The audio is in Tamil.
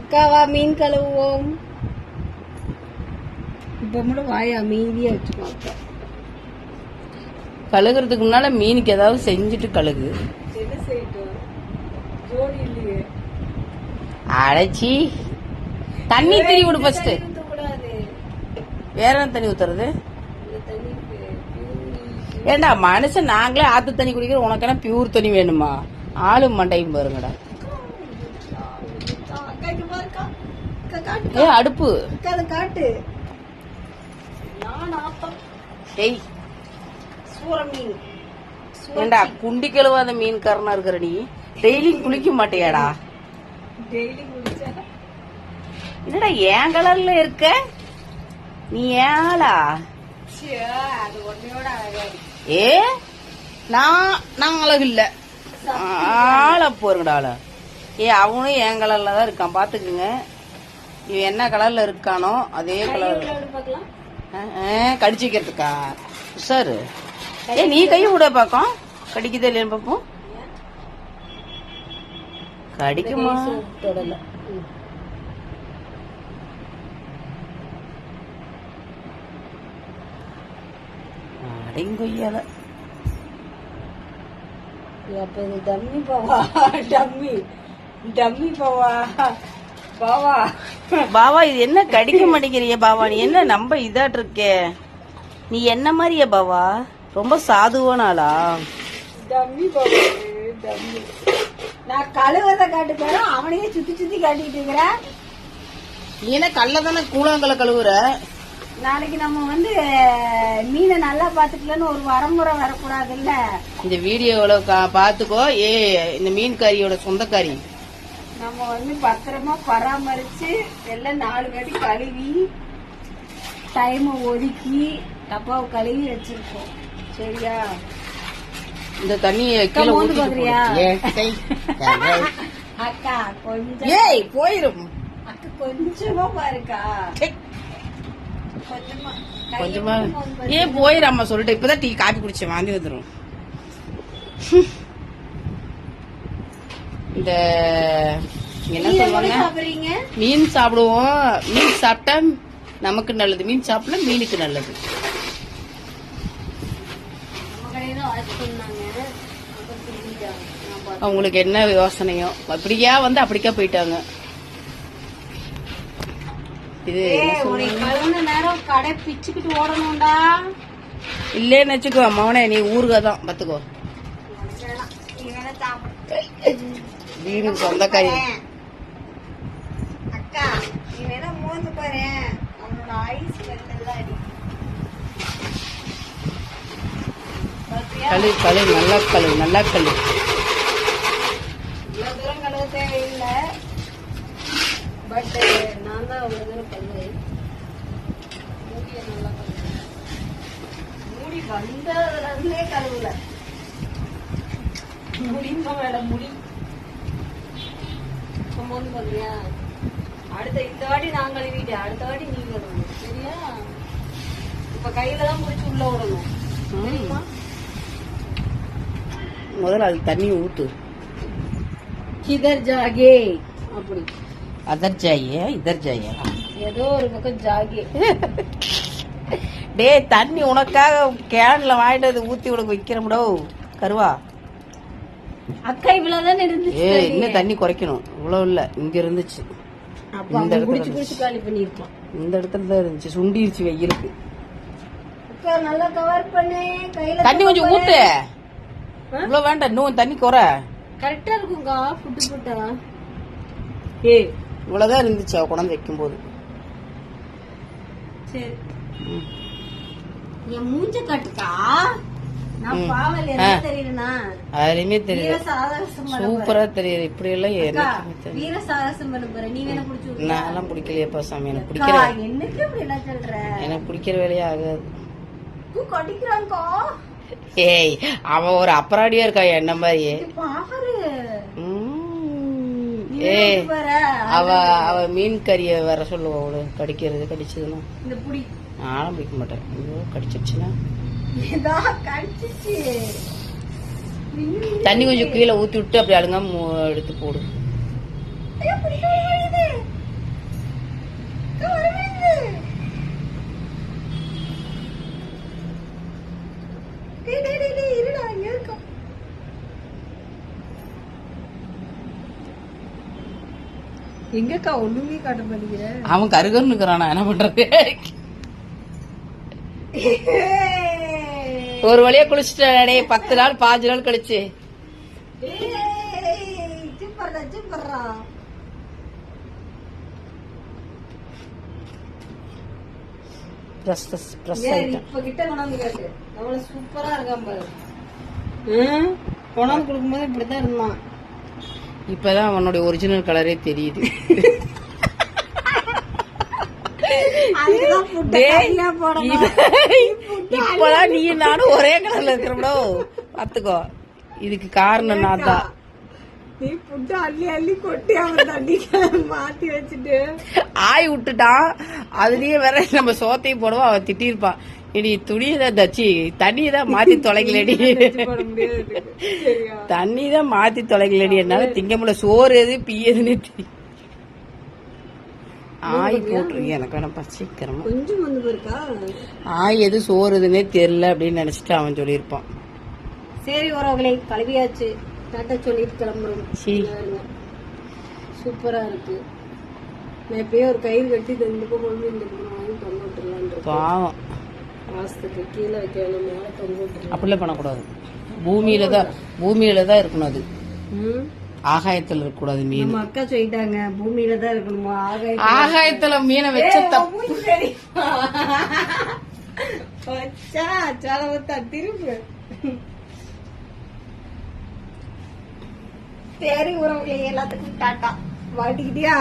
அக்காவா மீன் கழுவுவோம். இப்ப மட்டும் வாய அமைதியா வச்சுக்கோ. கழுகுறதுக்கு முன்னால மீனுக்கு ஏதாவது செஞ்சுட்டு கழுகு. என்ன செய்யட்டும், ஜோடி இல்லையே. அடைச்சி தண்ணி திரி விடு ஃபர்ஸ்ட். வேற என்ன தண்ணி ஊத்துறது? ஏண்டா மனுஷன் நாங்களே ஆத்து தண்ணி குடிக்கிறோம், உனக்கு என்ன பியூர் தண்ணி வேணுமா? ஆளு மண்டையும் பாருங்கடா. ஏ அடுப்பு காட்டு. ஏய் ஏண்டா குண்டி கழுவாத மீன் காரனா இருக்கிற நீ டெய்லியும் குளிக்க மாட்டியாடா? என்னடா ஏன் கலர்ல இருக்க நீ? ஏளா ஏ நான் அழகு இல்ல, ஆள போறங்கடா. ஏ அவனும் என் கலர்ல தான் இருக்கான் பாத்துக்குங்க. இவன் என்ன கலர்ல இருக்கானோ அதே கலர். கடிச்சு வைக்கிறதுக்கா சார்? ஏ நீ கைய விட பாக்கம் கடிக்குதே இல்லையா பாப்போம். கடிக்குமா? அடங்கொய்யால டம்மி பாவா, டம்மி டம்மி பாவா. பாவா பாவா இது என்ன கடிக்க மாட்டேங்கிறிய பாவா? நீ என்ன நம்ப இதாட்டு இருக்கே? நீ என்ன மாதிரியா பாவா? ரொம்ப சாதுவான ஆளா? டம்மி பாவா டம்மி. நான் கழுவத காட்டுக்கார அவனையே சுத்தி சுத்தி காட்டிட்டு இருக்கிற. நீ என்ன கல்ல தானே கூழாங்கல்ல கழுவுற? நாளைக்கு நம்ம மீனை நல்லா பாத்துக்கலன்னு ஒரு வரமுறை வரக்கூடாதுல்ல. இந்த வீடியோல பாத்துக்கோ. ஏ இந்த மீன் கறியோட சொந்தக்காரி நம்ம பத்திரமா பராமரிச்சு எல்லாம் 4 வாட்டி கழுவி டைம் ஒதுக்கி டப்பாவை கழுவி வச்சிருக்கோம். சரியா? இந்த தண்ணிய கீழே ஊத்தி பாக்குறியா? அக்கா கொஞ்சம் ஏய் போயிரும். அக்கா கொஞ்சமா பாருக்கா, கொஞ்சமா. ஏ போயிராமா சொல்லிட்டு இப்பதான் டீ காபி குடிச்சேன், வாந்தி வந்துடும். இந்த என்ன சொல்லுவாங்க, மீன் சாப்பிடுவோம். மீன் சாப்பிட்டா நமக்கு நல்லது, மீன் சாப்பிட்டா மீனுக்கு நல்லது. அவங்களுக்கு என்ன யோசனையோ அப்படியா அப்படிக்கா போயிட்டாங்க. இது நேரம் கடை பிச்சுக்கிட்டு ஓடணும்டா. இல்லன்னு வச்சுக்கோ மவனே, நீ ஊருகாதான் பாத்துக்கோ. வீணுக்கு சொந்தக்காரி அக்கா, நீ வேணா மோந்து பாரு, அவனோட ஐஸ் வெள்ளம். கழு கழு நல்லா கழு நல்லா கழு. இவ்வளவு தூரம் கழுவ தேவையில்லை, பட் நான் தான் அவ்வளவு தூரம் கழுவேன். மூடிய நல்லா கழுவேன். மூடி வந்ததுல கழுவுல முடியுமா மேடம்? முடி மோந்து பாக்குறியா? அடுத்த இந்த வாட்டி நான் கழுவிட்டு அடுத்த வாட்டி நீ கழுவணும். சரியா? இப்ப கையில தான் முடிச்சு உள்ள விடணும். முதல்ல அது தண்ணி ஊத்து. கிதர் ஜாகே அப்படி. அதர் ஜாயே இதர் ஜாயா, ஏதோ ஒரு பக்கம் ஜாகே. டே தண்ணி உனக்காக கேன்ல வாங்கிட்டு வந்து ஊத்தி உனக்கு வைக்கிறோம்டோ கருவா. அக்கா இவ்வளவுதான் இருந்துச்சு. இன்னும் தண்ணி குறைக்கணும். இவ்வளவு இல்ல, இங்க இருந்துச்சு. இந்த இடத்துல தான் இருந்துச்சு, சுண்டிருச்சு வெயிலுக்கு. நல்லா கவர் பண்ணு. கையில தண்ணி கொஞ்சம் ஊத்து. இவ்வளவு வேண்டாம், இன்னும் தண்ணி குறை. கரெக்டா இருக்குங்கா. புட்டு புட்டா இவ்வளவுதான் இருந்துச்சு அவ கொண்டாந்து வைக்கும் போது. சரி என் மூஞ்ச காட்டுக்கா. அதுலயுமே தெரியுது, சூப்பரா தெரியுது. இப்படி எல்லாம் நான் பிடிக்கலையப்பா சாமி. எனக்கு பிடிக்கிற எனக்கு பிடிக்கிற வேலையே ஆகாது. ஏய் அவன் ஒரு அப்புறாடியா இருக்கா என்ன மாதிரி. ஏய் அவ மீன் கறிய வர சொல்லுவா அவளு. கடிக்கிறது கடிச்சதுன்னா நானும் பிடிக்க மாட்டேன். கடிச்சிருச்சுன்னா தண்ணி கொஞ்சம் கீழே ஊத்தி விட்டு அப்படி அழுங்க எடுத்து போடு. எங்கக்கா ஒண்ணுமே காட்ட மாட்டேங்கிற? அவன் கருகருன்னு இருக்கிறானா, என்ன பண்றது? ஒரு வழியா குளிச்சுட்டானே 10 நாள் 5 நாள் கழிச்சு. இப்ப கிட்ட கொண்டாந்து கேட்டு அவ்வளவு சூப்பரா இருக்கான் பாரு. கொண்டாந்து கொடுக்கும்போது இப்படித்தான் இருந்தான். இப்பதான் அவனுடைய ஒரிஜினல் கலரே தெரியுது. இப்பதான் நீ நானும் ஒரே கலர்ல இருக்கிறோம்டோ, பாத்துக்கோ. இதுக்கு காரணம் நான் தான். நீ புட்டு அள்ளி அள்ளி கொட்டி அவன் தண்ணி மாத்தி வச்சுட்டு ஆய் விட்டுட்டான். அதுலயே வேற நம்ம சோத்தையும் போடுவோம். அவன் திட்டிருப்பான், இனி துணியதான் தச்சு தண்ணியதான் மாத்தி தொலைக்கலடி, தண்ணிதான் மாத்தி தொலைக்கலடி, என்னால திங்க முடியல, சோறு எது பியதுன்னு தெரியும். ஆய் போட்டுருக்கு எனக்கு வேணப்பா சீக்கிரமா. கொஞ்சம் வந்து இருக்கா ஆய் எது சோறுதுன்னே தெரியல அப்படின்னு நினைச்சிட்டு அவன் சொல்லியிருப்பான். சரி உறவுகளை கழுவியாச்சு, டாட்டா சொல்லிட்டு கிளம்புறோம். சூப்பரா இருக்கு. நான் எப்பயே ஒரு கயிறு கட்டி இந்த பக்கம் இந்த பக்கம் வாங்கி தொங்க விட்டுருலான். பாவம், மாசத்துக்கு கீழே வைக்க வேணும், மேல தொங்க விட்டுருலாம். அப்படிலாம் பண்ணக்கூடாது. பூமியில தான் இருக்கணும். அது ஆகாயத்துல இருக்க கூடாது மீன். நம்ம அக்கா சொல்லிட்டாங்க பூமியில தான் இருக்கணுமா. ஆகாயத்துல மீனை வச்ச தப்பு. திரும்ப சரி உறவுகளை எல்லாத்துக்கும் டாட்டா. வாட்டிக்கிட்டியா?